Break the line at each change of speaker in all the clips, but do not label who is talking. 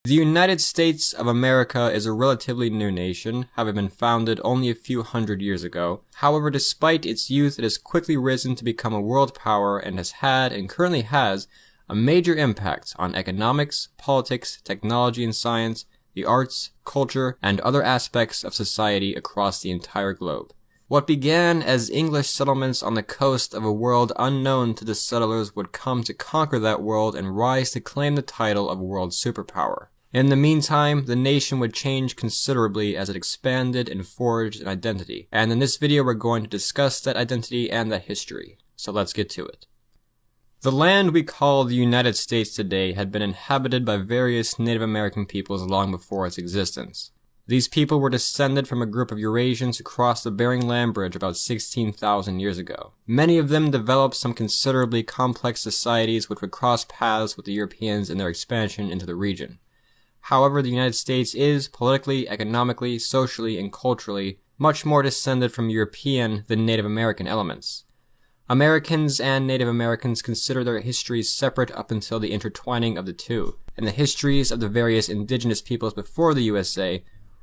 The United States of America is a relatively new nation, having been founded only a few hundred years ago. However, despite its youth, it has quickly risen to become a world power and has had, and currently has, a major impact on economics, politics, technology and science, the arts, culture, and other aspects of society across the entire globe. What began as English settlements on the coast of a world unknown to the settlers would come to conquer that world and rise to claim the title of world superpower. In the meantime, the nation would change considerably as it expanded and forged an identity, and in this video we're going to discuss that identity and that history. So let's get to it. The land we call the United States today had been inhabited by various Native American peoples long before its existence. These people were descended from a group of Eurasians who crossed the Bering Land Bridge about 16,000 years ago. Many of them developed some considerably complex societies which would cross paths with the Europeans in their expansion into the region. However, the United States is, politically, economically, socially, and culturally, much more descended from European than Native American elements. Americans and Native Americans consider their histories separate up until the intertwining of the two, and the histories of the various indigenous peoples before the USA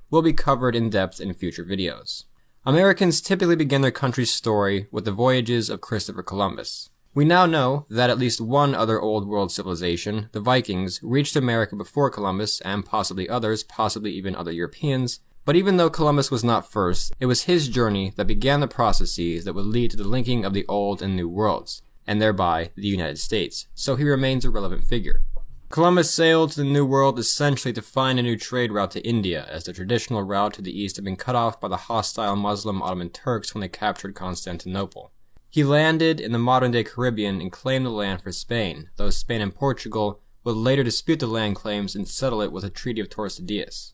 will be covered in depth in future videos. Americans typically begin their country's story with the voyages of Christopher Columbus. We now know that at least one other old world civilization, the Vikings, reached America before Columbus, and possibly others, possibly even other Europeans. But even though Columbus was not first, it was his journey that began the processes that would lead to the linking of the old and new worlds, and thereby the United States, so he remains a relevant figure. Columbus sailed to the New World essentially to find a new trade route to India, as the traditional route to the east had been cut off by the hostile Muslim Ottoman Turks when they captured Constantinople. He landed in the modern-day Caribbean and claimed the land for Spain, though Spain and Portugal would later dispute the land claims and settle it with a Treaty of Tordesillas.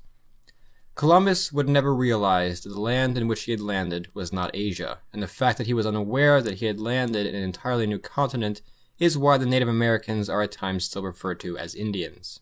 Columbus would never realize that the land in which he had landed was not Asia, and the fact that he was unaware that he had landed in an entirely new continent is why the Native Americans are at times still referred to as Indians.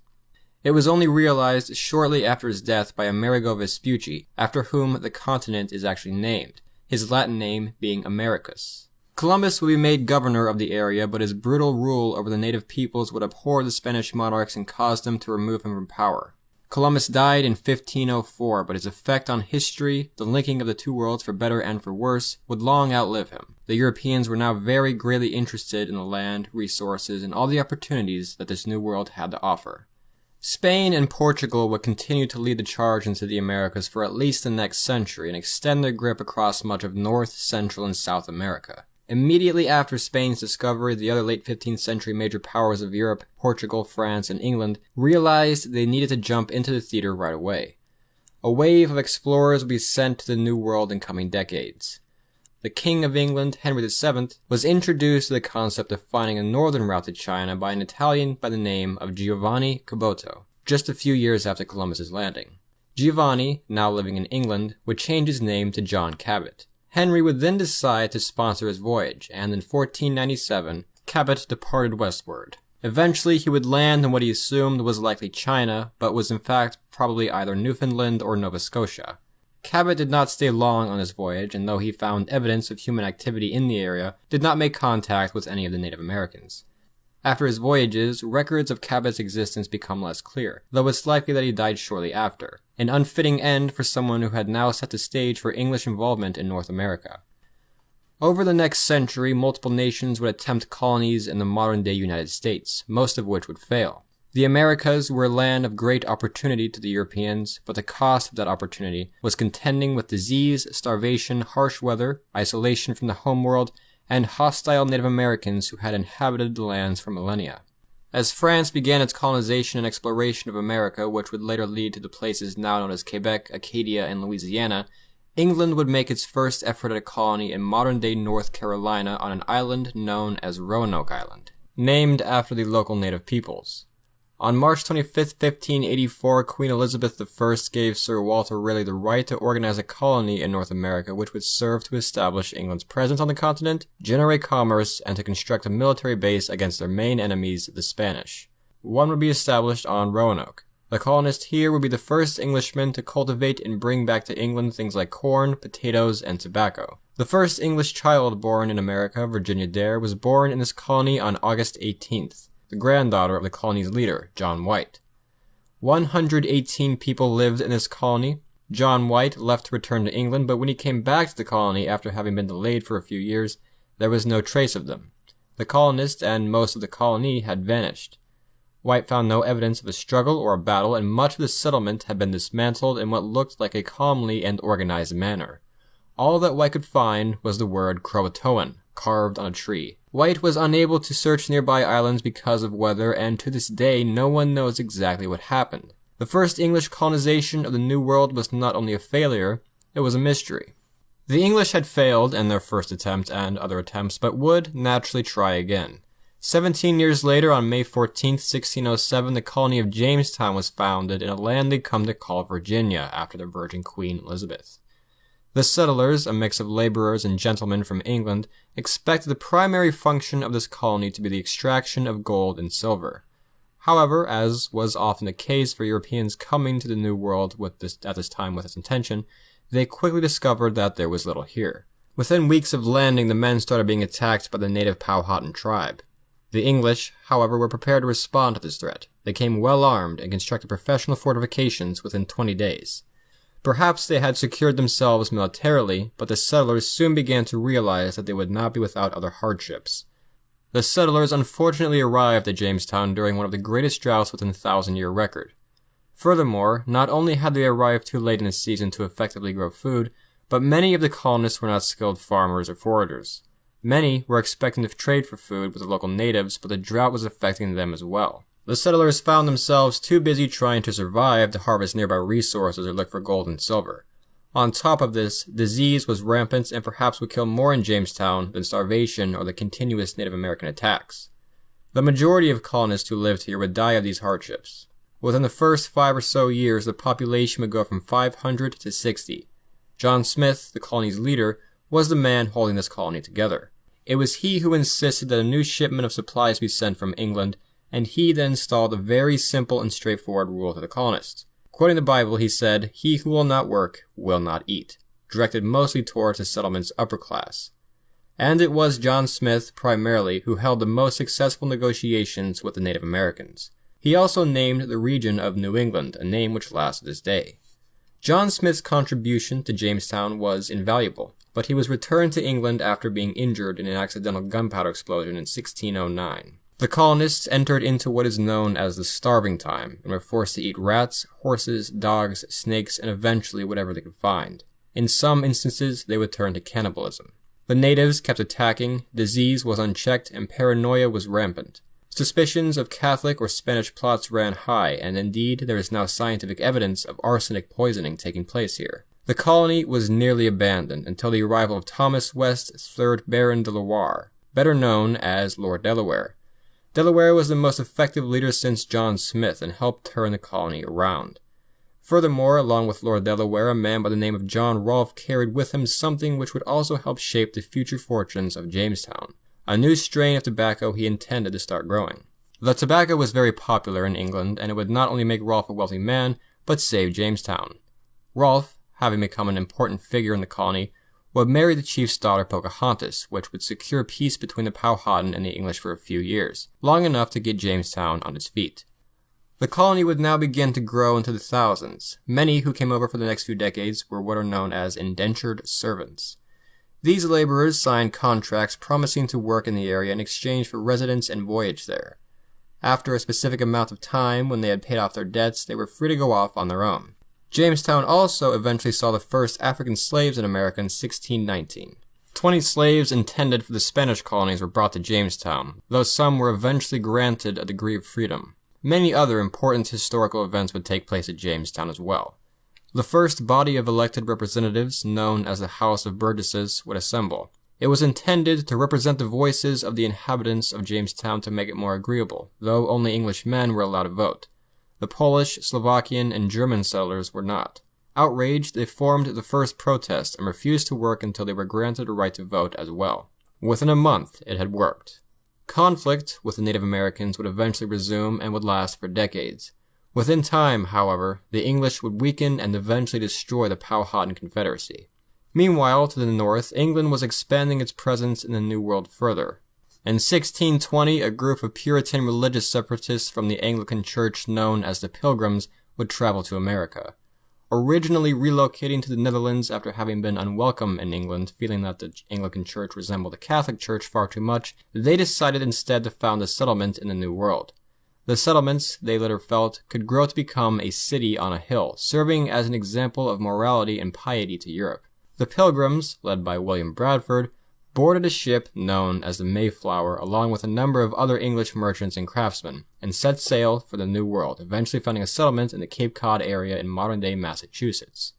It was only realized shortly after his death by Amerigo Vespucci, after whom the continent is actually named, his Latin name being Americus. Columbus would be made governor of the area, but his brutal rule over the native peoples would abhor the Spanish monarchs and cause them to remove him from power. Columbus died in 1504, but his effect on history, the linking of the two worlds for better and for worse, would long outlive him. The Europeans were now very greatly interested in the land, resources, and all the opportunities that this new world had to offer. Spain and Portugal would continue to lead the charge into the Americas for at least the next century and extend their grip across much of North, Central, and South America. Immediately after Spain's discovery, the other late 15th century major powers of Europe, Portugal, France, and England, realized they needed to jump into the theater right away. A wave of explorers would be sent to the New World in coming decades. The King of England, Henry VII, was introduced to the concept of finding a northern route to China by an Italian by the name of Giovanni Caboto, just a few years after Columbus's landing. Giovanni, now living in England, would change his name to John Cabot. Henry would then decide to sponsor his voyage, and in 1497, Cabot departed westward. Eventually, he would land in what he assumed was likely China, but was in fact probably either Newfoundland or Nova Scotia. Cabot did not stay long on his voyage, and though he found evidence of human activity in the area, did not make contact with any of the Native Americans. After his voyages, records of Cabot's existence become less clear, though it's likely that he died shortly after, an unfitting end for someone who had now set the stage for English involvement in North America. Over the next century, multiple nations would attempt colonies in the modern-day United States, most of which would fail. The Americas were a land of great opportunity to the Europeans, but the cost of that opportunity was contending with disease, starvation, harsh weather, isolation from the homeworld, and hostile Native Americans who had inhabited the lands for millennia. As France began its colonization and exploration of America, which would later lead to the places now known as Quebec, Acadia, and Louisiana, England would make its first effort at a colony in modern-day North Carolina on an island known as Roanoke Island, named after the local native peoples. On March 25, 1584, Queen Elizabeth I gave Sir Walter Raleigh the right to organize a colony in North America which would serve to establish England's presence on the continent, generate commerce, and to construct a military base against their main enemies, the Spanish. One would be established on Roanoke. The colonist here would be the first Englishmen to cultivate and bring back to England things like corn, potatoes, and tobacco. The first English child born in America, Virginia Dare, was born in this colony on August 18th. The granddaughter of the colony's leader, John White. 118 people lived in this colony. John White left to return to England, but when he came back to the colony after having been delayed for a few years, there was no trace of them. The colonists and most of the colony had vanished. White found no evidence of a struggle or a battle, and much of the settlement had been dismantled in what looked like a calmly and organized manner. All that White could find was the word Croatoan, carved on a tree. White was unable to search nearby islands because of weather, and to this day no one knows exactly what happened. The first English colonization of the New World was not only a failure, it was a mystery. The English had failed in their first attempt and other attempts, but would naturally try again. 17 years later, on May 14, 1607, the colony of Jamestown was founded in a land they'd come to call Virginia after their Virgin Queen Elizabeth. The settlers, a mix of laborers and gentlemen from England, expected the primary function of this colony to be the extraction of gold and silver. However, as was often the case for Europeans coming to the New World at this time with this intention, they quickly discovered that there was little here. Within weeks of landing, the men started being attacked by the native Powhatan tribe. The English, however, were prepared to respond to this threat. They came well armed and constructed professional fortifications within 20 days. Perhaps they had secured themselves militarily, but the settlers soon began to realize that they would not be without other hardships. The settlers unfortunately arrived at Jamestown during one of the greatest droughts within the 1,000-year record. Furthermore, not only had they arrived too late in the season to effectively grow food, but many of the colonists were not skilled farmers or foragers. Many were expecting to trade for food with the local natives, but the drought was affecting them as well. The settlers found themselves too busy trying to survive to harvest nearby resources or look for gold and silver. On top of this, disease was rampant and perhaps would kill more in Jamestown than starvation or the continuous Native American attacks. The majority of colonists who lived here would die of these hardships. Within the first 5 or so years, the population would go from 500 to 60. John Smith, the colony's leader, was the man holding this colony together. It was he who insisted that a new shipment of supplies be sent from England, and he then installed a very simple and straightforward rule to the colonists. Quoting the Bible, he said, "He who will not work will not eat," directed mostly towards the settlement's upper class. And it was John Smith, primarily, who held the most successful negotiations with the Native Americans. He also named the region of New England, a name which lasts to this day. John Smith's contribution to Jamestown was invaluable, but he was returned to England after being injured in an accidental gunpowder explosion in 1609. The colonists entered into what is known as the starving time and were forced to eat rats, horses, dogs, snakes, and eventually whatever they could find. In some instances, they would turn to cannibalism. The natives kept attacking, disease was unchecked, and paranoia was rampant. Suspicions of Catholic or Spanish plots ran high, and indeed there is now scientific evidence of arsenic poisoning taking place here. The colony was nearly abandoned until the arrival of Thomas West, 3rd Baron de Loire, better known as Lord Delaware. Delaware was the most effective leader since John Smith and helped turn the colony around. Furthermore, along with Lord Delaware, a man by the name of John Rolfe carried with him something which would also help shape the future fortunes of Jamestown. A new strain of tobacco he intended to start growing. The tobacco was very popular in England, and it would not only make Rolfe a wealthy man, but save Jamestown. Rolfe, having become an important figure in the colony, would marry the chief's daughter Pocahontas, which would secure peace between the Powhatan and the English for a few years, long enough to get Jamestown on its feet. The colony would now begin to grow into the thousands. Many who came over for the next few decades were what are known as indentured servants. These laborers signed contracts promising to work in the area in exchange for residence and voyage there. After a specific amount of time, when they had paid off their debts, they were free to go off on their own. Jamestown also eventually saw the first African slaves in America in 1619. 20 slaves intended for the Spanish colonies were brought to Jamestown, though some were eventually granted a degree of freedom. Many other important historical events would take place at Jamestown as well. The first body of elected representatives, known as the House of Burgesses, would assemble. It was intended to represent the voices of the inhabitants of Jamestown to make it more agreeable, though only English men were allowed to vote. The Polish, Slovakian, and German settlers were not. Outraged, they formed the first protest and refused to work until they were granted a right to vote as well. Within a month, it had worked. Conflict with the Native Americans would eventually resume and would last for decades. Within time, however, the English would weaken and eventually destroy the Powhatan Confederacy. Meanwhile, to the north, England was expanding its presence in the New World further. In 1620, a group of Puritan religious separatists from the Anglican Church known as the Pilgrims would travel to America. Originally relocating to the Netherlands after having been unwelcome in England, feeling that the Anglican Church resembled the Catholic Church far too much, they decided instead to found a settlement in the New World. The settlements, they later felt, could grow to become a city on a hill, serving as an example of morality and piety to Europe. The Pilgrims, led by William Bradford, boarded a ship known as the Mayflower along with a number of other English merchants and craftsmen, and set sail for the New World, eventually finding a settlement in the Cape Cod area in modern-day Massachusetts.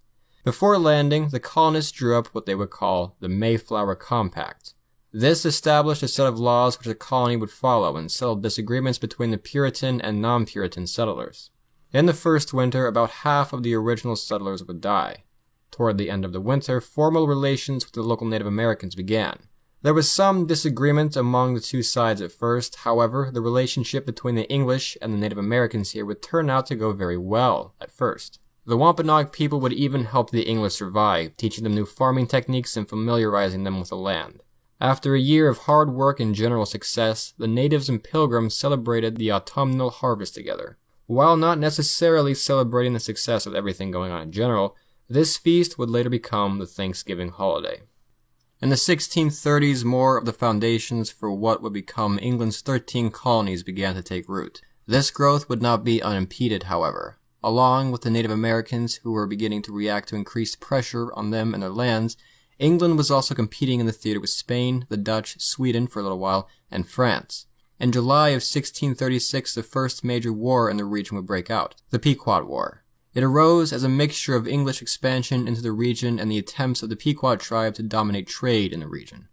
Before landing, the colonists drew up what they would call the Mayflower Compact. This established a set of laws which the colony would follow and settled disagreements between the Puritan and non-Puritan settlers. In the first winter, about half of the original settlers would die. Toward the end of the winter, formal relations with the local Native Americans began. There was some disagreement among the two sides at first. However, the relationship between the English and the Native Americans here would turn out to go very well at first. The Wampanoag people would even help the English survive, teaching them new farming techniques and familiarizing them with the land. After a year of hard work and general success, the natives and Pilgrims celebrated the autumnal harvest together. While not necessarily celebrating the success of everything going on in general, this feast would later become the Thanksgiving holiday. In the 1630s, more of the foundations for what would become England's 13 colonies began to take root. This growth would not be unimpeded, however. Along with the Native Americans who were beginning to react to increased pressure on them and their lands, England was also competing in the theater with Spain, the Dutch, Sweden for a little while, and France. In July of 1636, the first major war in the region would break out, the Pequot War. It arose as a mixture of English expansion into the region and the attempts of the Pequot tribe to dominate trade in the region.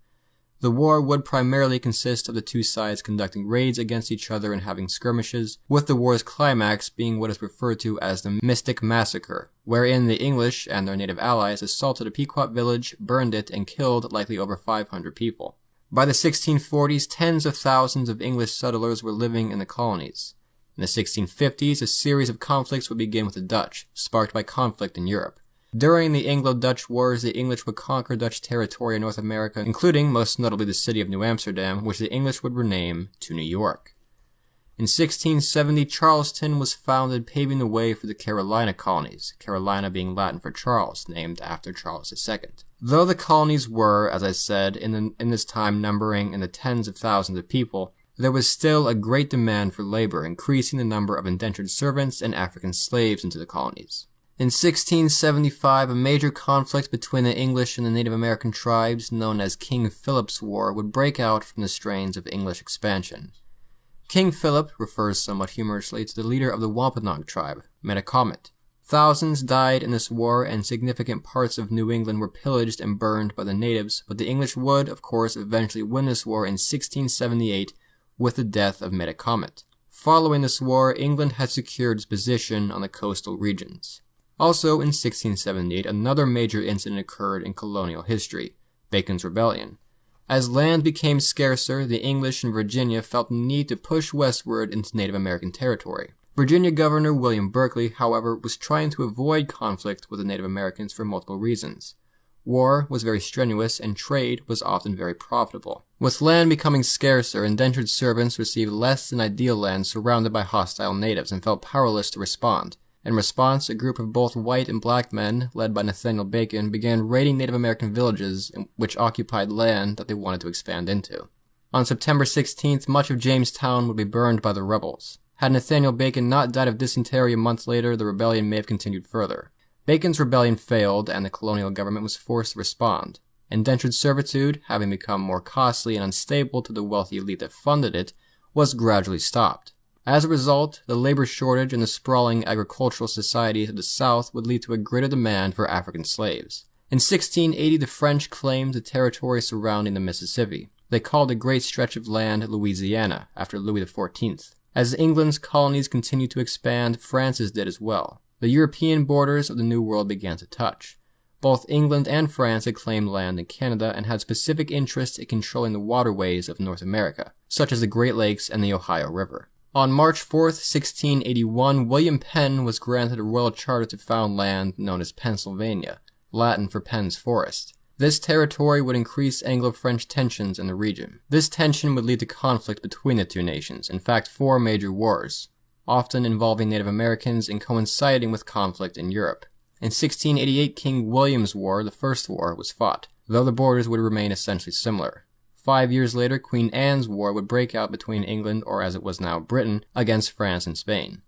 The war would primarily consist of the two sides conducting raids against each other and having skirmishes, with the war's climax being what is referred to as the Mystic Massacre, wherein the English and their native allies assaulted a Pequot village, burned it, and killed likely over 500 people. By the 1640s, tens of thousands of English settlers were living in the colonies. In the 1650s, a series of conflicts would begin with the Dutch, sparked by conflict in Europe. During the Anglo-Dutch Wars, the English would conquer Dutch territory in North America, including most notably the city of New Amsterdam, which the English would rename to New York. In 1670, Charleston was founded, paving the way for the Carolina colonies, Carolina being Latin for Charles, named after Charles II. Though the colonies were, as I said, in this time numbering in the tens of thousands of people, there was still a great demand for labor, increasing the number of indentured servants and African slaves into the colonies. In 1675, a major conflict between the English and the Native American tribes, known as King Philip's War, would break out from the strains of English expansion. King Philip refers somewhat humorously to the leader of the Wampanoag tribe, Metacomet. Thousands died in this war, and significant parts of New England were pillaged and burned by the natives, but the English would, of course, eventually win this war in 1678, with the death of Metacomet. Following this war, England had secured its position on the coastal regions. Also, in 1678, another major incident occurred in colonial history, Bacon's Rebellion. As land became scarcer, the English in Virginia felt the need to push westward into Native American territory. Virginia Governor William Berkeley, however, was trying to avoid conflict with the Native Americans for multiple reasons. War was very strenuous, and trade was often very profitable. With land becoming scarcer, indentured servants received less than ideal land surrounded by hostile natives and felt powerless to respond. In response, a group of both white and black men, led by Nathaniel Bacon, began raiding Native American villages which occupied land that they wanted to expand into. On September 16th, much of Jamestown would be burned by the rebels. Had Nathaniel Bacon not died of dysentery a month later, the rebellion may have continued further. Bacon's rebellion failed, and the colonial government was forced to respond. Indentured servitude, having become more costly and unstable to the wealthy elite that funded it, was gradually stopped. As a result, the labor shortage and the sprawling agricultural societies of the South would lead to a greater demand for African slaves. In 1680, the French claimed the territory surrounding the Mississippi. They called a great stretch of land Louisiana, after Louis XIV. As England's colonies continued to expand, France's did as well. The European borders of the New World began to touch. Both England and France had claimed land in Canada and had specific interests in controlling the waterways of North America, such as the Great Lakes and the Ohio River. On March 4, 1681, William Penn was granted a royal charter to found land known as Pennsylvania, Latin for Penn's Forest. This territory would increase Anglo-French tensions in the region. This tension would lead to conflict between the two nations, in fact 4 major wars, often involving Native Americans and coinciding with conflict in Europe. In 1688, King William's War, the First War, was fought, though the borders would remain essentially similar. 5 years later, Queen Anne's War would break out between England, or as it was now Britain, against France and Spain.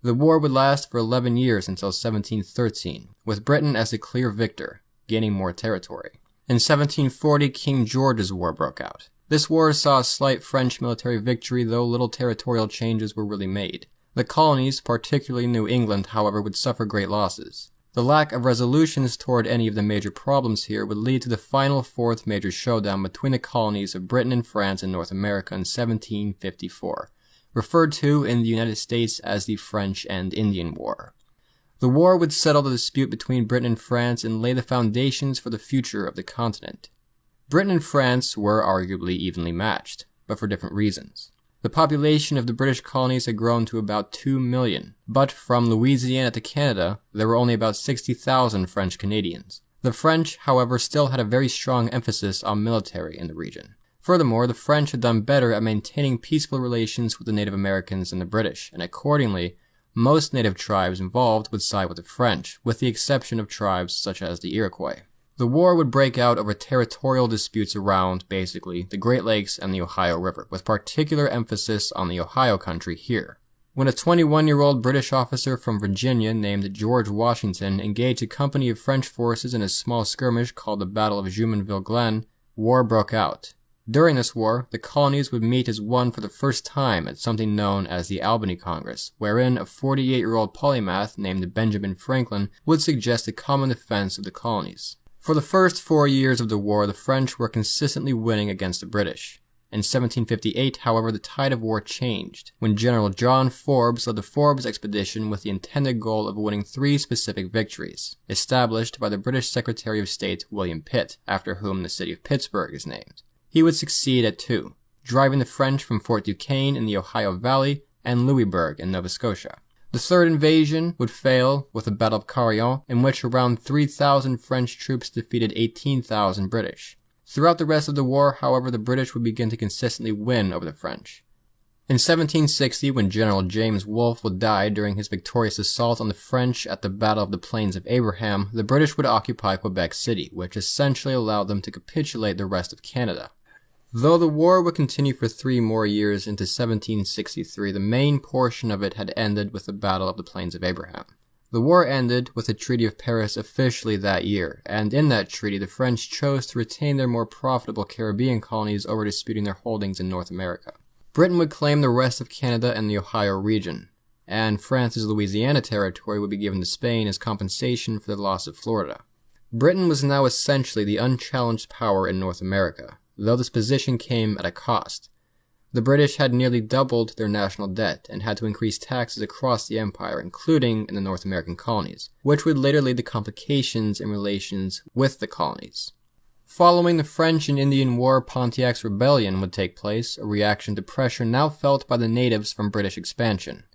The war would last for 11 years until 1713, with Britain as the clear victor, gaining more territory. In 1740, King George's War broke out. This war saw a slight French military victory, though little territorial changes were really made. The colonies, particularly New England, however, would suffer great losses. The lack of resolutions toward any of the major problems here would lead to the final 4th major showdown between the colonies of Britain and France in North America in 1754, referred to in the United States as the French and Indian War. The war would settle the dispute between Britain and France and lay the foundations for the future of the continent. Britain and France were arguably evenly matched, but for different reasons. The population of the British colonies had grown to about 2 million, but from Louisiana to Canada, there were only about 60,000 French Canadians. The French, however, still had a very strong emphasis on military in the region. Furthermore, the French had done better at maintaining peaceful relations with the Native Americans than the British, and accordingly, most native tribes involved would side with the French, with the exception of tribes such as the Iroquois. The war would break out over territorial disputes around, basically, the Great Lakes and the Ohio River, with particular emphasis on the Ohio country here. When a 21-year-old British officer from Virginia named George Washington engaged a company of French forces in a small skirmish called the Battle of Jumonville Glen, war broke out. During this war, the colonies would meet as one for the first time at something known as the Albany Congress, wherein a 48-year-old polymath named Benjamin Franklin would suggest a common defense of the colonies. For the first 4 years of the war, the French were consistently winning against the British. In 1758, however, the tide of war changed, when General John Forbes led the Forbes expedition with the intended goal of winning 3 specific victories, established by the British Secretary of State William Pitt, after whom the city of Pittsburgh is named. He would succeed at 2, driving the French from Fort Duquesne in the Ohio Valley and Louisburg in Nova Scotia. The third invasion would fail with the Battle of Carillon, in which around 3,000 French troops defeated 18,000 British. Throughout the rest of the war, however, the British would begin to consistently win over the French. In 1760, when General James Wolfe would die during his victorious assault on the French at the Battle of the Plains of Abraham, the British would occupy Quebec City, which essentially allowed them to capitulate the rest of Canada. Though the war would continue for 3 more years into 1763, the main portion of it had ended with the Battle of the Plains of Abraham. The war ended with the Treaty of Paris officially that year, and in that treaty the French chose to retain their more profitable Caribbean colonies over disputing their holdings in North America. Britain would claim the rest of Canada and the Ohio region, and France's Louisiana territory would be given to Spain as compensation for the loss of Florida. Britain was now essentially the unchallenged power in North America, though this position came at a cost. The British had nearly doubled their national debt and had to increase taxes across the empire, including in the North American colonies, which would later lead to complications in relations with the colonies. Following the French and Indian War, Pontiac's Rebellion would take place, a reaction to pressure now felt by the natives from British expansion.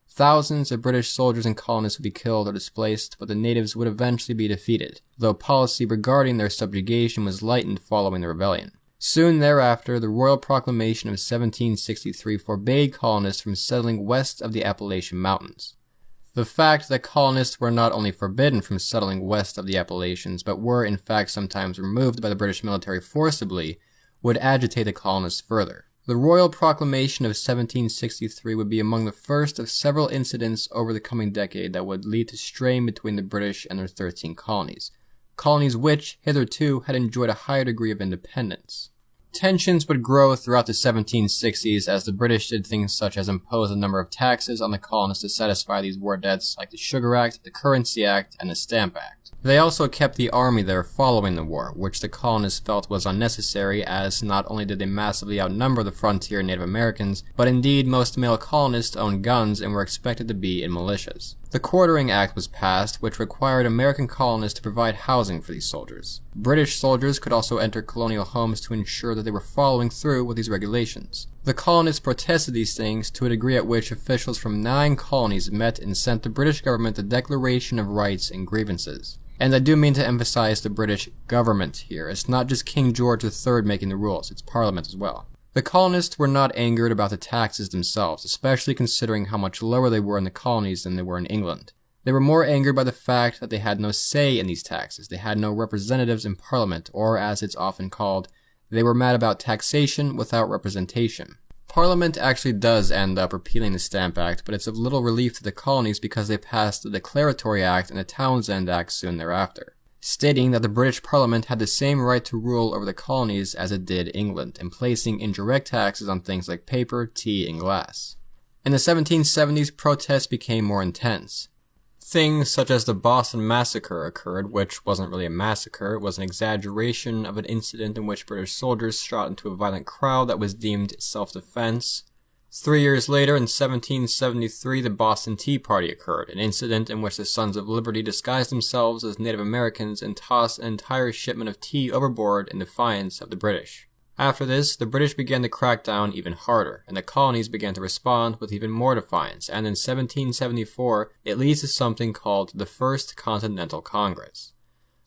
Thousands of British soldiers and colonists would be killed or displaced, but the natives would eventually be defeated, though policy regarding their subjugation was lightened following the rebellion. Soon thereafter, the Royal Proclamation of 1763 forbade colonists from settling west of the Appalachian Mountains. The fact that colonists were not only forbidden from settling west of the Appalachians, but were in fact sometimes removed by the British military forcibly, would agitate the colonists further. The Royal Proclamation of 1763 would be among the first of several incidents over the coming decade that would lead to strain between the British and their 13 colonies which, hitherto, had enjoyed a higher degree of independence. Tensions would grow throughout the 1760s as the British did things such as impose a number of taxes on the colonists to satisfy these war debts, like the Sugar Act, the Currency Act, and the Stamp Act. They also kept the army there following the war, which the colonists felt was unnecessary, as not only did they massively outnumber the frontier Native Americans, but indeed most male colonists owned guns and were expected to be in militias. The Quartering Act was passed, which required American colonists to provide housing for these soldiers. British soldiers could also enter colonial homes to ensure that they were following through with these regulations. The colonists protested these things to a degree at which officials from 9 colonies met and sent the British government the Declaration of Rights and Grievances. And I do mean to emphasize the British government here. It's not just King George III making the rules, it's Parliament as well. The colonists were not angered about the taxes themselves, especially considering how much lower they were in the colonies than they were in England. They were more angered by the fact that they had no say in these taxes. They had no representatives in Parliament, or as it's often called, they were mad about taxation without representation. Parliament actually does end up repealing the Stamp Act, but it's of little relief to the colonies because they passed the Declaratory Act and the Townshend Act soon thereafter, stating that the British Parliament had the same right to rule over the colonies as it did England, and placing indirect taxes on things like paper, tea, and glass. In the 1770s, protests became more intense. Things such as the Boston Massacre occurred, which wasn't really a massacre, it was an exaggeration of an incident in which British soldiers shot into a violent crowd that was deemed self-defense. 3 years later, in 1773, the Boston Tea Party occurred, an incident in which the Sons of Liberty disguised themselves as Native Americans and tossed an entire shipment of tea overboard in defiance of the British. After this, the British began to crack down even harder, and the colonies began to respond with even more defiance, and in 1774, it leads to something called the First Continental Congress.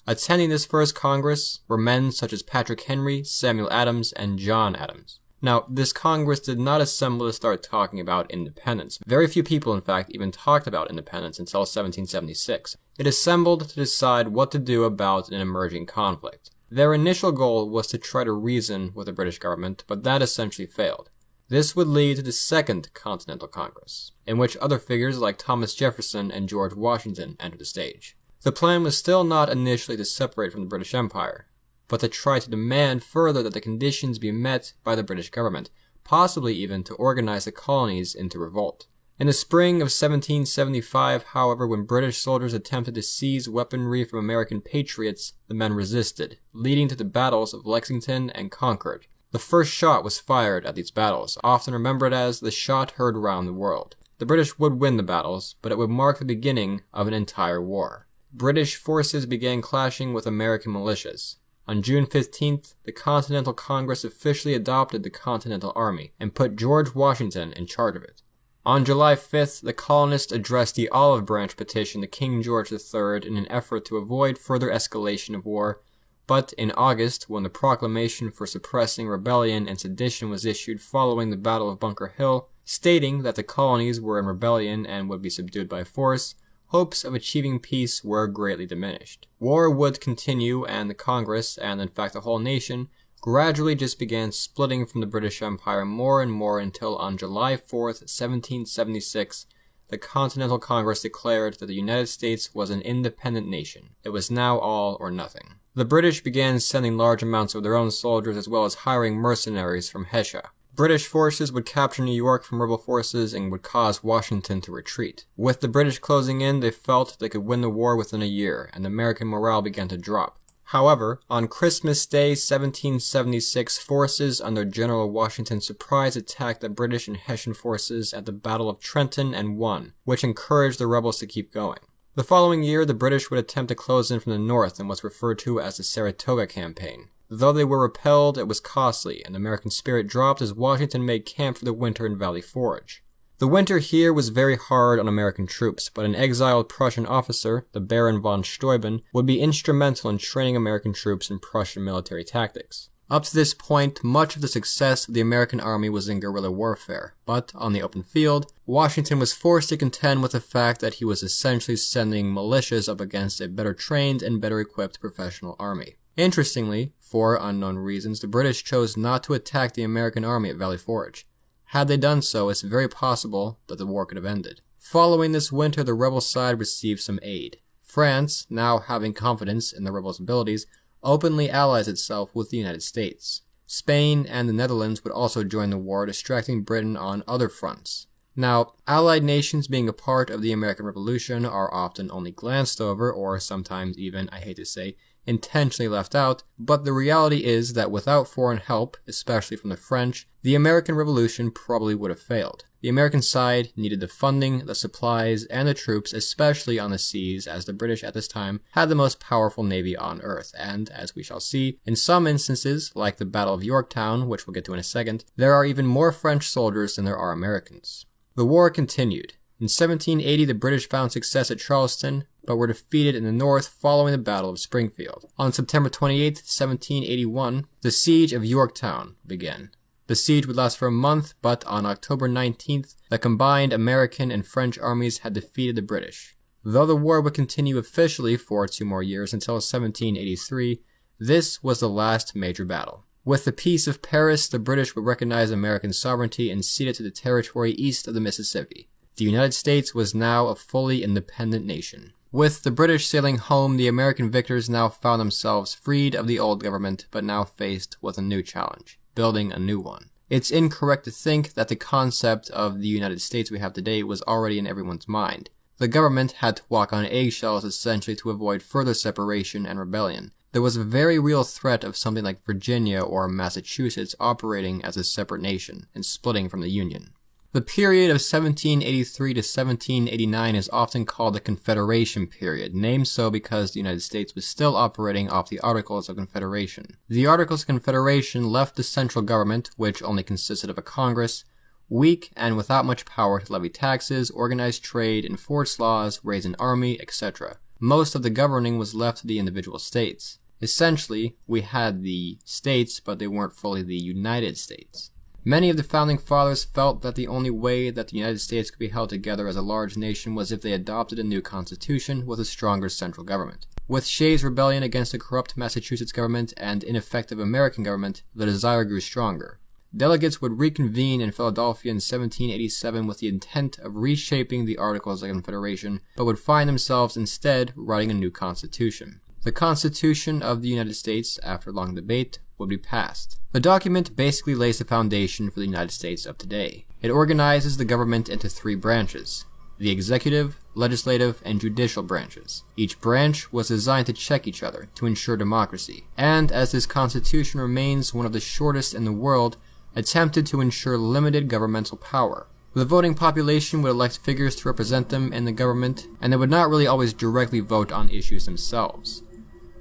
Attending this first Congress were men such as Patrick Henry, Samuel Adams, and John Adams. Now, this Congress did not assemble to start talking about independence. Very few people, in fact, even talked about independence until 1776. It assembled to decide what to do about an emerging conflict. Their initial goal was to try to reason with the British government, but that essentially failed. This would lead to the Second Continental Congress, in which other figures like Thomas Jefferson and George Washington entered the stage. The plan was still not initially to separate from the British Empire, but to try to demand further that the conditions be met by the British government, possibly even to organize the colonies into revolt. In the spring of 1775, however, when British soldiers attempted to seize weaponry from American patriots, the men resisted, leading to the battles of Lexington and Concord. The first shot was fired at these battles, often remembered as the shot heard round the world. The British would win the battles, but it would mark the beginning of an entire war. British forces began clashing with American militias. On June 15th, the Continental Congress officially adopted the Continental Army and put George Washington in charge of it. On July 5th, the colonists addressed the Olive Branch petition to King George III in an effort to avoid further escalation of war, but in August, when the proclamation for suppressing rebellion and sedition was issued following the Battle of Bunker Hill, stating that the colonies were in rebellion and would be subdued by force, hopes of achieving peace were greatly diminished. War would continue, and the Congress, and in fact the whole nation, gradually just began splitting from the British Empire more and more until on July 4th, 1776, the Continental Congress declared that the United States was an independent nation. It was now all or nothing. The British began sending large amounts of their own soldiers as well as hiring mercenaries from Hesse. British forces would capture New York from rebel forces and would cause Washington to retreat. With the British closing in, they felt they could win the war within a year, and American morale began to drop. However, on Christmas Day 1776, forces under General Washington surprise attacked the British and Hessian forces at the Battle of Trenton and won, which encouraged the rebels to keep going. The following year, the British would attempt to close in from the north in what's referred to as the Saratoga Campaign. Though they were repelled, it was costly, and American spirit dropped as Washington made camp for the winter in Valley Forge. The winter here was very hard on American troops, but an exiled Prussian officer, the Baron von Steuben, would be instrumental in training American troops in Prussian military tactics. Up to this point, much of the success of the American army was in guerrilla warfare, but on the open field, Washington was forced to contend with the fact that he was essentially sending militias up against a better trained and better equipped professional army. Interestingly, for unknown reasons, the British chose not to attack the American army at Valley Forge. Had they done so, it's very possible that the war could have ended. Following this winter, the rebel side received some aid. France, now having confidence in the rebels' abilities, openly allies itself with the United States. Spain and the Netherlands would also join the war, distracting Britain on other fronts. Now, allied nations being a part of the American Revolution are often only glanced over, or sometimes even, I hate to say, intentionally left out, but the reality is that without foreign help, especially from the French, the American Revolution probably would have failed. The American side needed the funding, the supplies, and the troops, especially on the seas, as the British at this time had the most powerful navy on Earth, and, as we shall see, in some instances, like the Battle of Yorktown, which we'll get to in a second, there are even more French soldiers than there are Americans. The war continued. In 1780, the British found success at Charleston, but were defeated in the north following the Battle of Springfield. On September 28, 1781, the Siege of Yorktown began. The siege would last for a month, but on October 19th, the combined American and French armies had defeated the British. Though the war would continue officially for 2 more years until 1783, this was the last major battle. With the Peace of Paris, the British would recognize American sovereignty and cede it to the territory east of the Mississippi. The United States was now a fully independent nation. With the British sailing home, the American victors now found themselves freed of the old government, but now faced with a new challenge: building a new one. It's incorrect to think that the concept of the United States we have today was already in everyone's mind. The government had to walk on eggshells essentially to avoid further separation and rebellion. There was a very real threat of something like Virginia or Massachusetts operating as a separate nation and splitting from the Union. The period of 1783 to 1789 is often called the Confederation period, named so because the United States was still operating off the Articles of Confederation. The Articles of Confederation left the central government, which only consisted of a Congress, weak and without much power to levy taxes, organize trade, enforce laws, raise an army, etc. Most of the governing was left to the individual states. Essentially, we had the states, but they weren't fully the United States. Many of the founding fathers felt that the only way that the United States could be held together as a large nation was if they adopted a new constitution with a stronger central government. With Shays' rebellion against a corrupt Massachusetts government and ineffective American government, the desire grew stronger. Delegates would reconvene in Philadelphia in 1787 with the intent of reshaping the Articles of Confederation, but would find themselves instead writing a new constitution. The Constitution of the United States, after long debate, would be passed. The document basically lays the foundation for the United States of today. It organizes the government into 3 branches: the executive, legislative, and judicial branches. Each branch was designed to check each other, to ensure democracy, and as this constitution remains one of the shortest in the world, attempted to ensure limited governmental power. The voting population would elect figures to represent them in the government, and they would not really always directly vote on issues themselves.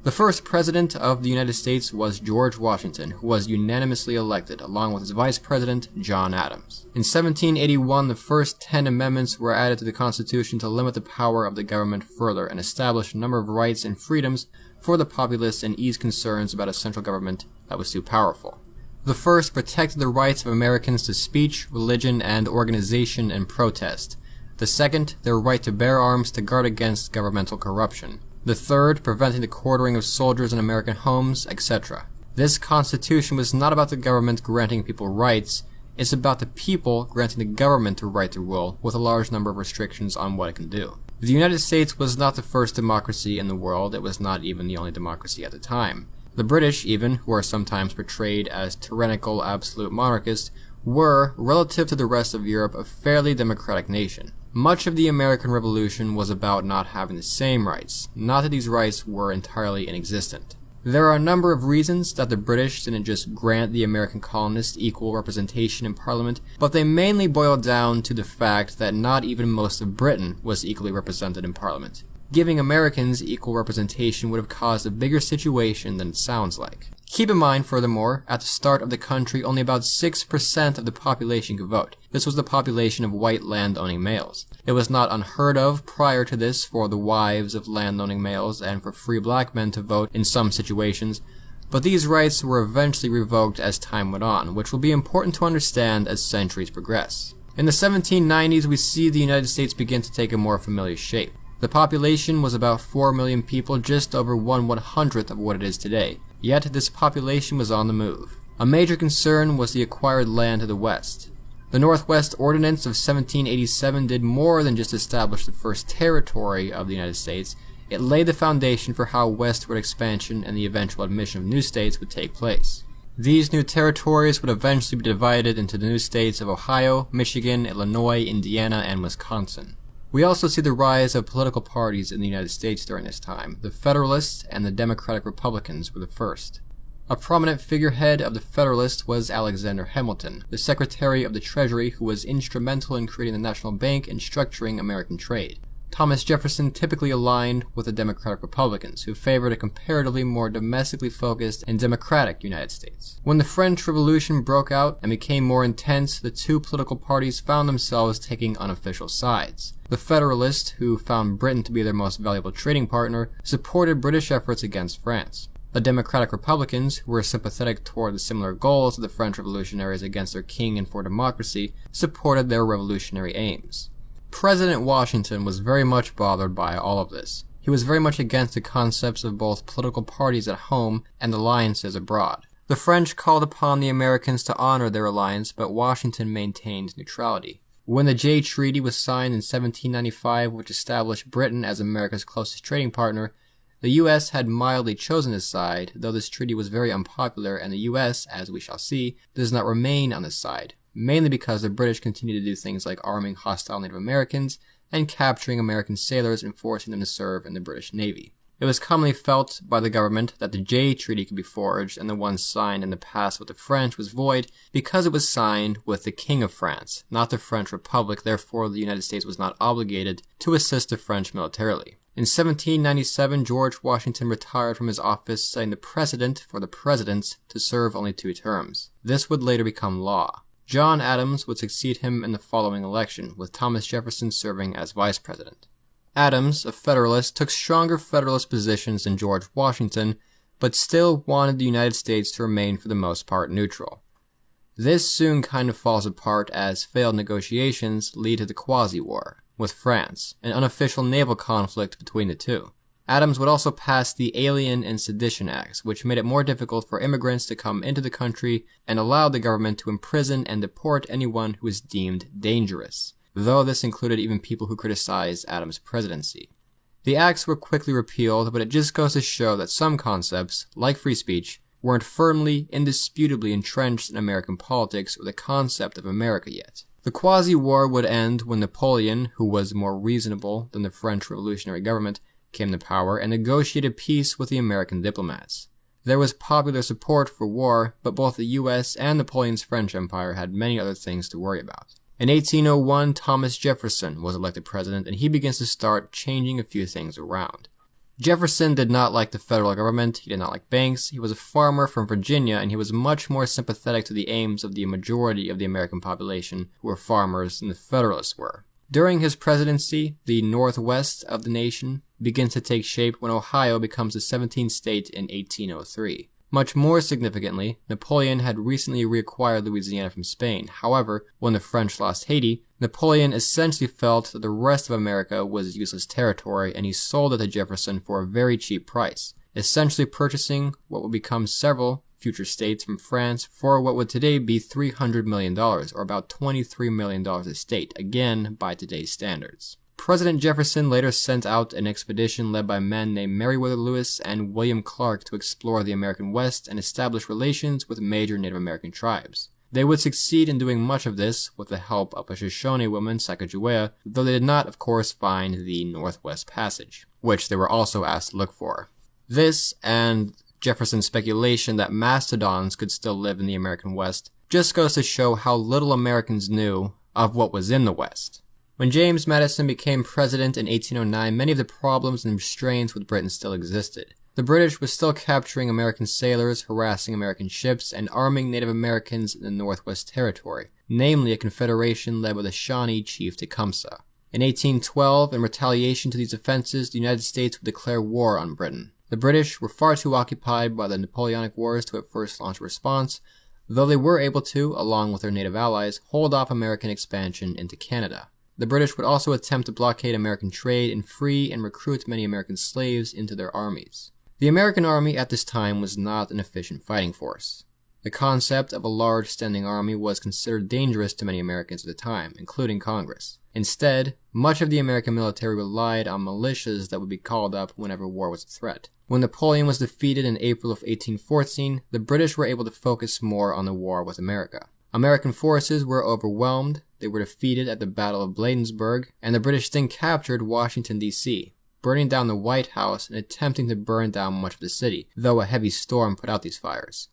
The first president of the United States was George Washington, who was unanimously elected, along with his vice president, John Adams. In 1781, the first 10 amendments were added to the Constitution to limit the power of the government further and establish a number of rights and freedoms for the populace and ease concerns about a central government that was too powerful. The first protected the rights of Americans to speech, religion, and organization and protest. The second, their right to bear arms to guard against governmental corruption. The third, preventing the quartering of soldiers in American homes, etc. This constitution was not about the government granting people rights, it's about the people granting the government a right to rule, with a large number of restrictions on what it can do. The United States was not the first democracy in the world, it was not even the only democracy at the time. The British, even, who are sometimes portrayed as tyrannical absolute monarchists, were, relative to the rest of Europe, a fairly democratic nation. Much of the American Revolution was about not having the same rights, not that these rights were entirely inexistent. There are a number of reasons that the British didn't just grant the American colonists equal representation in Parliament, but they mainly boil down to the fact that not even most of Britain was equally represented in Parliament. Giving Americans equal representation would have caused a bigger situation than it sounds like. Keep in mind, furthermore, at the start of the country, only about 6% of the population could vote. This was the population of white land-owning males. It was not unheard of prior to this for the wives of land-owning males and for free black men to vote in some situations, but these rights were eventually revoked as time went on, which will be important to understand as centuries progress. In the 1790s, we see the United States begin to take a more familiar shape. The population was about 4 million people, just over 1/100th of what it is today. Yet this population was on the move. A major concern was the acquired land to the west. The Northwest Ordinance of 1787 did more than just establish the first territory of the United States. It laid the foundation for how westward expansion and the eventual admission of new states would take place. These new territories would eventually be divided into the new states of Ohio, Michigan, Illinois, Indiana, and Wisconsin. We also see the rise of political parties in the United States during this time. The Federalists and the Democratic Republicans were the first. A prominent figurehead of the Federalists was Alexander Hamilton, the Secretary of the Treasury who was instrumental in creating the National Bank and structuring American trade. Thomas Jefferson typically aligned with the Democratic Republicans, who favored a comparatively more domestically focused and democratic United States. When the French Revolution broke out and became more intense, the two political parties found themselves taking unofficial sides. The Federalists, who found Britain to be their most valuable trading partner, supported British efforts against France. The Democratic Republicans, who were sympathetic toward the similar goals of the French revolutionaries against their king and for democracy, supported their revolutionary aims. President Washington was very much bothered by all of this. He was very much against the concepts of both political parties at home and alliances abroad. The French called upon the Americans to honor their alliance, but Washington maintained neutrality. When the Jay Treaty was signed in 1795, which established Britain as America's closest trading partner, the U.S. had mildly chosen his side, though this treaty was very unpopular, and the U.S., as we shall see, does not remain on this side, mainly because the British continued to do things like arming hostile Native Americans and capturing American sailors and forcing them to serve in the British Navy. It was commonly felt by the government that the Jay Treaty could be forged and the one signed in the past with the French was void because it was signed with the King of France, not the French Republic. Therefore, the United States was not obligated to assist the French militarily. In 1797, George Washington retired from his office, setting the precedent for the presidents to serve only 2 terms. This would later become law. John Adams would succeed him in the following election, with Thomas Jefferson serving as vice president. Adams, a Federalist, took stronger Federalist positions than George Washington, but still wanted the United States to remain for the most part neutral. This soon kind of falls apart as failed negotiations lead to the Quasi-War with France, an unofficial naval conflict between the two. Adams would also pass the Alien and Sedition Acts, which made it more difficult for immigrants to come into the country and allowed the government to imprison and deport anyone who was deemed dangerous, though this included even people who criticized Adams' presidency. The acts were quickly repealed, but it just goes to show that some concepts, like free speech, weren't firmly, indisputably entrenched in American politics or the concept of America yet. The Quasi-War would end when Napoleon, who was more reasonable than the French revolutionary government, came to power and negotiated peace with the American diplomats. There was popular support for war, but both the U.S. and Napoleon's French Empire had many other things to worry about. In 1801, Thomas Jefferson was elected president, and he begins to start changing a few things around. Jefferson did not like the federal government, he did not like banks, he was a farmer from Virginia, and he was much more sympathetic to the aims of the majority of the American population who were farmers than the Federalists were. During his presidency, the northwest of the nation begins to take shape when Ohio becomes the 17th state in 1803. Much more significantly, Napoleon had recently reacquired Louisiana from Spain. However, when the French lost Haiti, Napoleon essentially felt that the rest of America was useless territory, and he sold it to Jefferson for a very cheap price, essentially purchasing what would become several future states from France for what would today be $300 million, or about $23 million a state, again by today's standards. President Jefferson later sent out an expedition led by men named Meriwether Lewis and William Clark to explore the American West and establish relations with major Native American tribes. They would succeed in doing much of this with the help of a Shoshone woman, Sacagawea, though they did not, of course, find the Northwest Passage, which they were also asked to look for. This, and Jefferson's speculation that mastodons could still live in the American West, just goes to show how little Americans knew of what was in the West. When James Madison became president in 1809, many of the problems and restraints with Britain still existed. The British were still capturing American sailors, harassing American ships, and arming Native Americans in the Northwest Territory, namely a confederation led by the Shawnee chief Tecumseh. In 1812, in retaliation to these offenses, the United States would declare war on Britain. The British were far too occupied by the Napoleonic Wars to at first launch a response, though they were able to, along with their native allies, hold off American expansion into Canada. The British would also attempt to blockade American trade and free and recruit many American slaves into their armies. The American army at this time was not an efficient fighting force. The concept of a large standing army was considered dangerous to many Americans at the time, including Congress. Instead, much of the American military relied on militias that would be called up whenever war was a threat. When Napoleon was defeated in April of 1814, the British were able to focus more on the war with America. American forces were overwhelmed, they were defeated at the Battle of Bladensburg, and the British then captured Washington, D.C., burning down the White House and attempting to burn down much of the city, though a heavy storm put out these fires.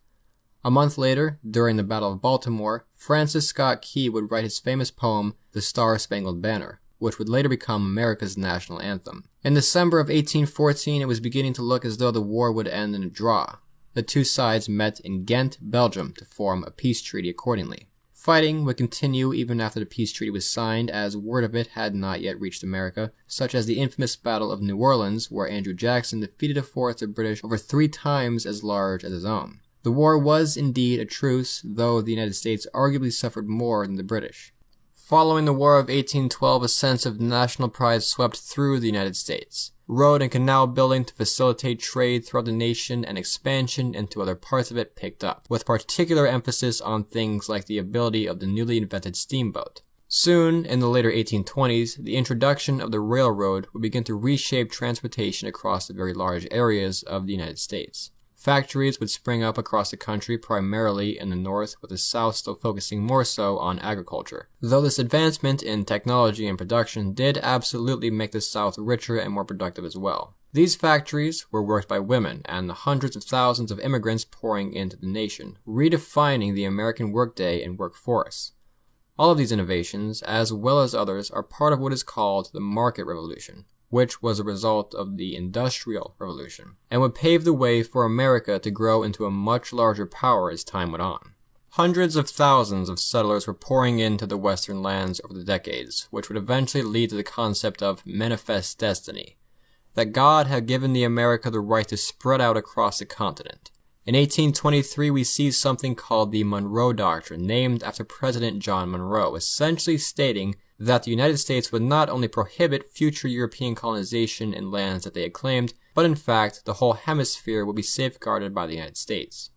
A month later, during the Battle of Baltimore, Francis Scott Key would write his famous poem, The Star-Spangled Banner. which would later become America's national anthem. In December of 1814, it was beginning to look as though the war would end in a draw. The two sides met in Ghent, Belgium, to form a peace treaty accordingly. Fighting would continue even after the peace treaty was signed, as word of it had not yet reached America, such as the infamous Battle of New Orleans, where Andrew Jackson defeated a force of British over 3 times as large as his own. The war was indeed a truce, though the United States arguably suffered more than the British. Following the War of 1812, a sense of national pride swept through the United States. Road and canal building to facilitate trade throughout the nation and expansion into other parts of it picked up, with particular emphasis on things like the ability of the newly invented steamboat. Soon, in the later 1820s, the introduction of the railroad would begin to reshape transportation across the very large areas of the United States. Factories would spring up across the country, primarily in the north, with the south still focusing more so on agriculture. Though this advancement in technology and production did absolutely make the south richer and more productive as well. These factories were worked by women and the hundreds of thousands of immigrants pouring into the nation, redefining the American workday and workforce. All of these innovations, as well as others, are part of what is called the market revolution, which was a result of the Industrial Revolution, and would pave the way for America to grow into a much larger power as time went on. Hundreds of thousands of settlers were pouring into the western lands over the decades, which would eventually lead to the concept of manifest destiny, that God had given the America the right to spread out across the continent. In 1823, we see something called the Monroe Doctrine, named after President John Monroe, essentially stating that the United States would not only prohibit future European colonization in lands that they had claimed, but in fact, the whole hemisphere would be safeguarded by the United States.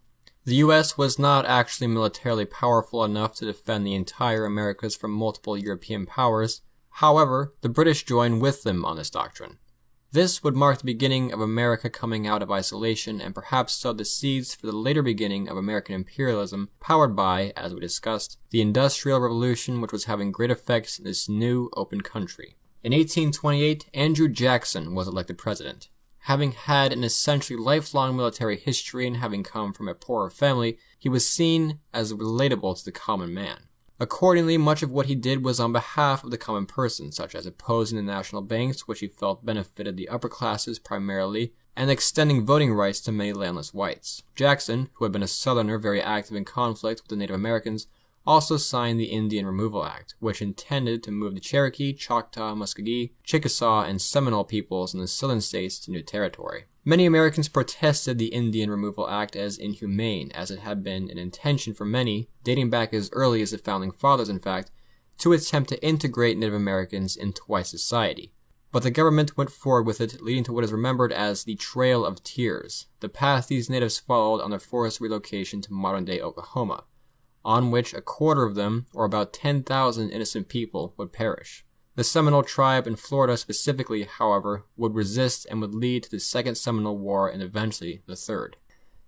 The US was not actually militarily powerful enough to defend the entire Americas from multiple European powers. However, the British joined with them on this doctrine. This would mark the beginning of America coming out of isolation and perhaps sow the seeds for the later beginning of American imperialism, powered by, as we discussed, the Industrial Revolution, which was having great effects in this new, open country. In 1828, Andrew Jackson was elected president. Having had an essentially lifelong military history and having come from a poorer family, he was seen as relatable to the common man. Accordingly, much of what he did was on behalf of the common person, such as opposing the national banks, which he felt benefited the upper classes primarily, and extending voting rights to many landless whites. Jackson, who had been a Southerner very active in conflict with the Native Americans, also signed the Indian Removal Act, which intended to move the Cherokee, Choctaw, Muskogee, Chickasaw, and Seminole peoples in the southern states to new territory. Many Americans protested the Indian Removal Act as inhumane, as it had been an intention for many, dating back as early as the Founding Fathers in fact, to attempt to integrate Native Americans into white society. But the government went forward with it, leading to what is remembered as the Trail of Tears, the path these natives followed on their forced relocation to modern-day Oklahoma, on which a quarter of them, or about 10,000 innocent people, would perish. The Seminole tribe in Florida specifically, however, would resist and would lead to the Second Seminole War and eventually the Third.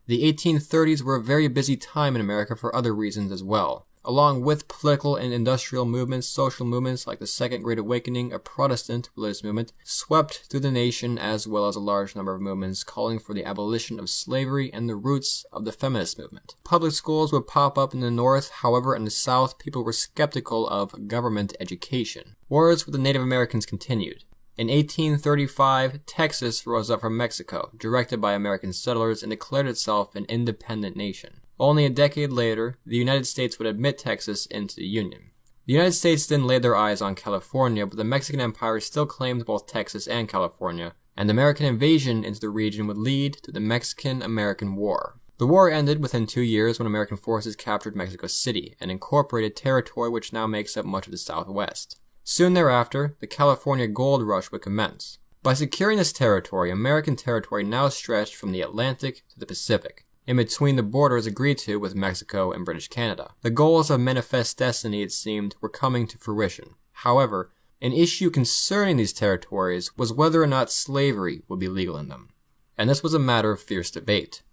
The 1830s were a very busy time in America for other reasons as well. Along with political and industrial movements, social movements like the Second Great Awakening, a Protestant religious movement, swept through the nation, as well as a large number of movements calling for the abolition of slavery and the roots of the feminist movement. Public schools would pop up in the North, however in the South people were skeptical of government education. Wars with the Native Americans continued. In 1835, Texas rose up from Mexico, directed by American settlers, and declared itself an independent nation. Only a decade later, the United States would admit Texas into the Union. The United States then laid their eyes on California, but the Mexican Empire still claimed both Texas and California, and American invasion into the region would lead to the Mexican-American War. The war ended within 2 years when American forces captured Mexico City, an incorporated territory which now makes up much of the Southwest. Soon thereafter, the California Gold Rush would commence. By securing this territory, American territory now stretched from the Atlantic to the Pacific, in between the borders agreed to with Mexico and British Canada. The goals of manifest destiny, it seemed, were coming to fruition. However, an issue concerning these territories was whether or not slavery would be legal in them, and this was a matter of fierce debate.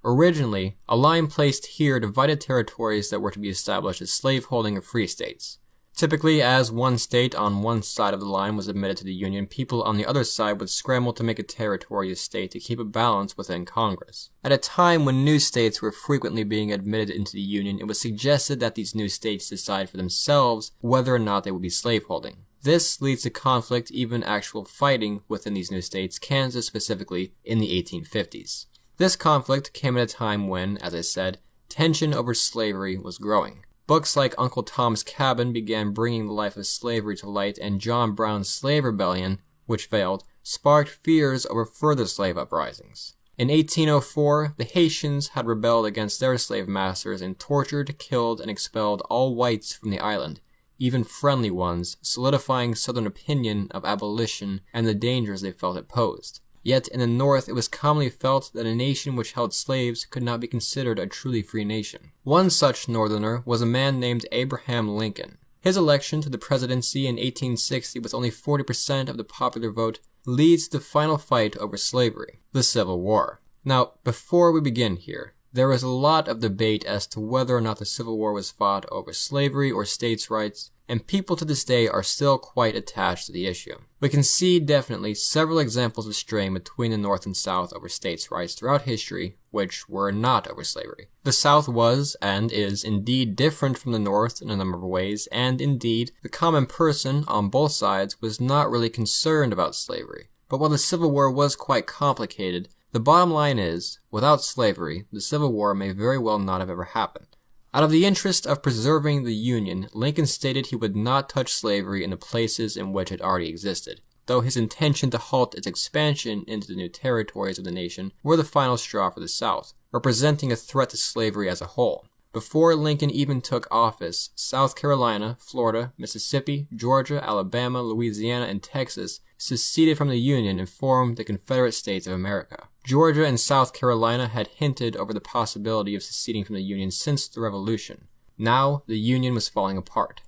Originally, a line placed here divided territories that were to be established as slaveholding or free states. Typically, as one state on one side of the line was admitted to the Union, people on the other side would scramble to make a territory a state to keep a balance within Congress. At a time when new states were frequently being admitted into the Union, it was suggested that these new states decide for themselves whether or not they would be slaveholding. This leads to conflict, even actual fighting within these new states, Kansas specifically, in the 1850s. This conflict came at a time when, as I said, tension over slavery was growing. Books like Uncle Tom's Cabin began bringing the life of slavery to light, and John Brown's Slave Rebellion, which failed, sparked fears over further slave uprisings. In 1804, the Haitians had rebelled against their slave masters and tortured, killed, and expelled all whites from the island, even friendly ones, solidifying Southern opinion of abolition and the dangers they felt it posed. Yet in the North, it was commonly felt that a nation which held slaves could not be considered a truly free nation. One such Northerner was a man named Abraham Lincoln. His election to the presidency in 1860 with only 40% of the popular vote leads to the final fight over slavery, the Civil War. Now, before we begin here, there is a lot of debate as to whether or not the Civil War was fought over slavery or states' rights, and people to this day are still quite attached to the issue. We can see definitely several examples of straying between the North and South over states' rights throughout history, which were not over slavery. The South was, and is, indeed different from the North in a number of ways, and indeed, the common person on both sides was not really concerned about slavery. But while the Civil War was quite complicated, the bottom line is, without slavery, the Civil War may very well not have ever happened. Out of the interest of preserving the Union, Lincoln stated he would not touch slavery in the places in which it already existed, though his intention to halt its expansion into the new territories of the nation were the final straw for the South, representing a threat to slavery as a whole. Before Lincoln even took office, South Carolina, Florida, Mississippi, Georgia, Alabama, Louisiana, and Texas seceded from the Union and formed the Confederate States of America. Georgia and South Carolina had hinted over the possibility of seceding from the Union since the Revolution. Now, the Union was falling apart.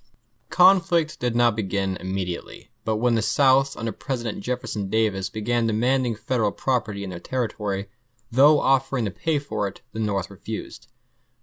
Conflict did not begin immediately, but when the South, under President Jefferson Davis, began demanding federal property in their territory, though offering to pay for it, the North refused.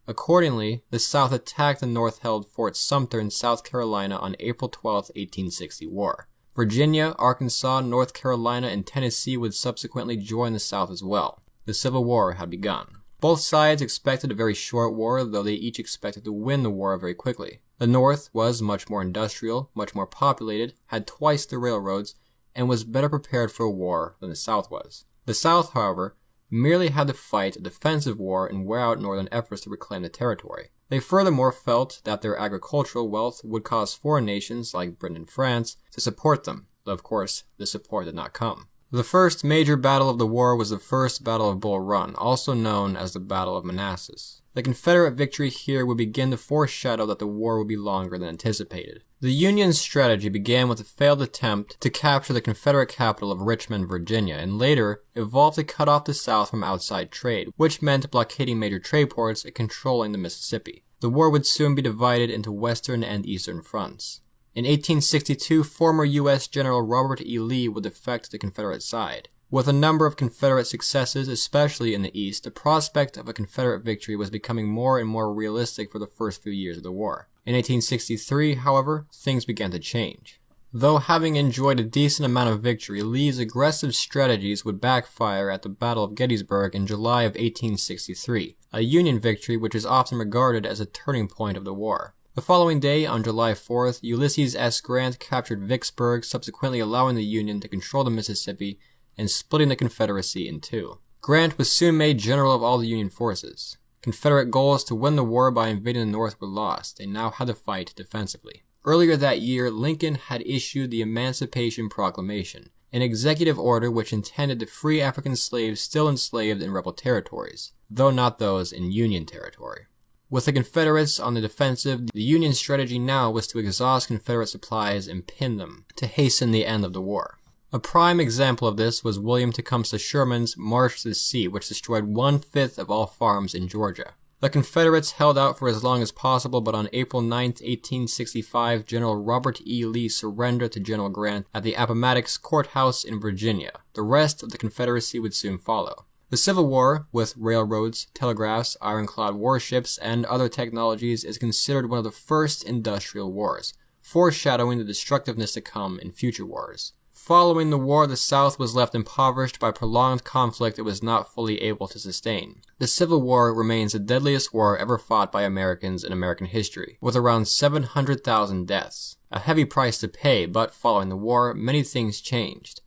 Accordingly, the South attacked the North-held Fort Sumter in South Carolina on April 12, 1860 war. Virginia, Arkansas, North Carolina, and Tennessee would subsequently join the South as well. The Civil War had begun. Both sides expected a very short war, though they each expected to win the war very quickly. The North was much more industrial, much more populated, had twice the railroads, and was better prepared for a war than the South was. The South, however, merely had to fight a defensive war and wear out Northern efforts to reclaim the territory. They furthermore felt that their agricultural wealth would cause foreign nations like Britain and France to support them, though of course the support did not come. The first major battle of the war was the First Battle of Bull Run, also known as the Battle of Manassas. The Confederate victory here would begin to foreshadow that the war would be longer than anticipated. The Union's strategy began with a failed attempt to capture the Confederate capital of Richmond, Virginia, and later evolved to cut off the South from outside trade, which meant blockading major trade ports and controlling the Mississippi. The war would soon be divided into Western and Eastern fronts. In 1862, former U.S. General Robert E. Lee would defect to the Confederate side. With a number of Confederate successes, especially in the East, the prospect of a Confederate victory was becoming more and more realistic for the first few years of the war. In 1863, however, things began to change. Though having enjoyed a decent amount of victory, Lee's aggressive strategies would backfire at the Battle of Gettysburg in July of 1863, a Union victory which is often regarded as a turning point of the war. The following day, on July 4th, Ulysses S. Grant captured Vicksburg, subsequently allowing the Union to control the Mississippi and splitting the Confederacy in two. Grant was soon made general of all the Union forces. Confederate goals to win the war by invading the North were lost. They now had to fight defensively. Earlier that year, Lincoln had issued the Emancipation Proclamation, an executive order which intended to free African slaves still enslaved in rebel territories, though not those in Union territory. With the Confederates on the defensive, the Union strategy now was to exhaust Confederate supplies and pin them, to hasten the end of the war. A prime example of this was William Tecumseh Sherman's March to the Sea, which destroyed 1/5 of all farms in Georgia. The Confederates held out for as long as possible, but on April 9, 1865, General Robert E. Lee surrendered to General Grant at the Appomattox Courthouse in Virginia. The rest of the Confederacy would soon follow. The Civil War, with railroads, telegraphs, ironclad warships, and other technologies, is considered one of the first industrial wars, foreshadowing the destructiveness to come in future wars. Following the war, the South was left impoverished by prolonged conflict it was not fully able to sustain. The Civil War remains the deadliest war ever fought by Americans in American history, with around 700,000 deaths. A heavy price to pay, but following the war, many things changed.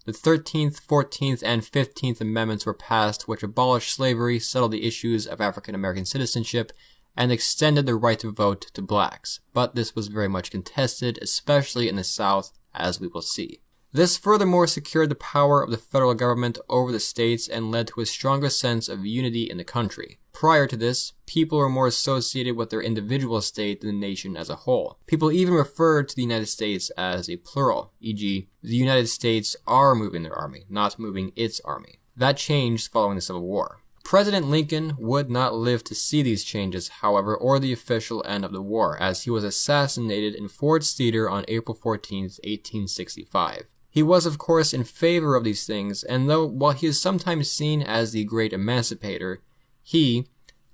The 13th, 14th, and 15th Amendments were passed, which abolished slavery, settled the issues of African American citizenship, and extended the right to vote to blacks. But this was very much contested, especially in the South, as we will see. This furthermore secured the power of the federal government over the states and led to a stronger sense of unity in the country. Prior to this, people were more associated with their individual state than the nation as a whole. People even referred to the United States as a plural, e.g., the United States are moving their army, not moving its army. That changed following the Civil War. President Lincoln would not live to see these changes, however, or the official end of the war, as he was assassinated in Ford's Theater on April 14, 1865. He was, of course, in favor of these things, and while he is sometimes seen as the great emancipator, he,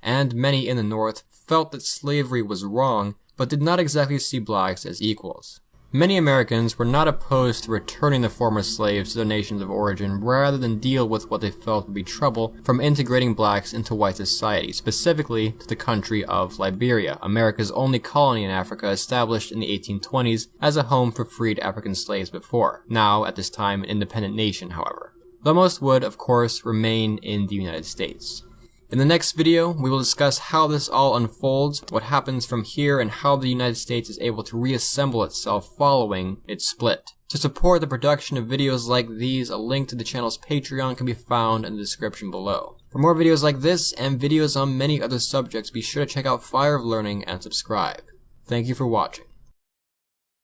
and many in the North, felt that slavery was wrong, but did not exactly see blacks as equals. Many Americans were not opposed to returning the former slaves to their nations of origin rather than deal with what they felt would be trouble from integrating blacks into white society, specifically to the country of Liberia, America's only colony in Africa, established in the 1820s as a home for freed African slaves before, now at this time an independent nation, however. Though most would, of course, remain in the United States. In the next video, we will discuss how this all unfolds, what happens from here, and how the United States is able to reassemble itself following its split. To support the production of videos like these, a link to the channel's Patreon can be found in the description below. For more videos like this, and videos on many other subjects, be sure to check out Fire of Learning and subscribe. Thank you for watching.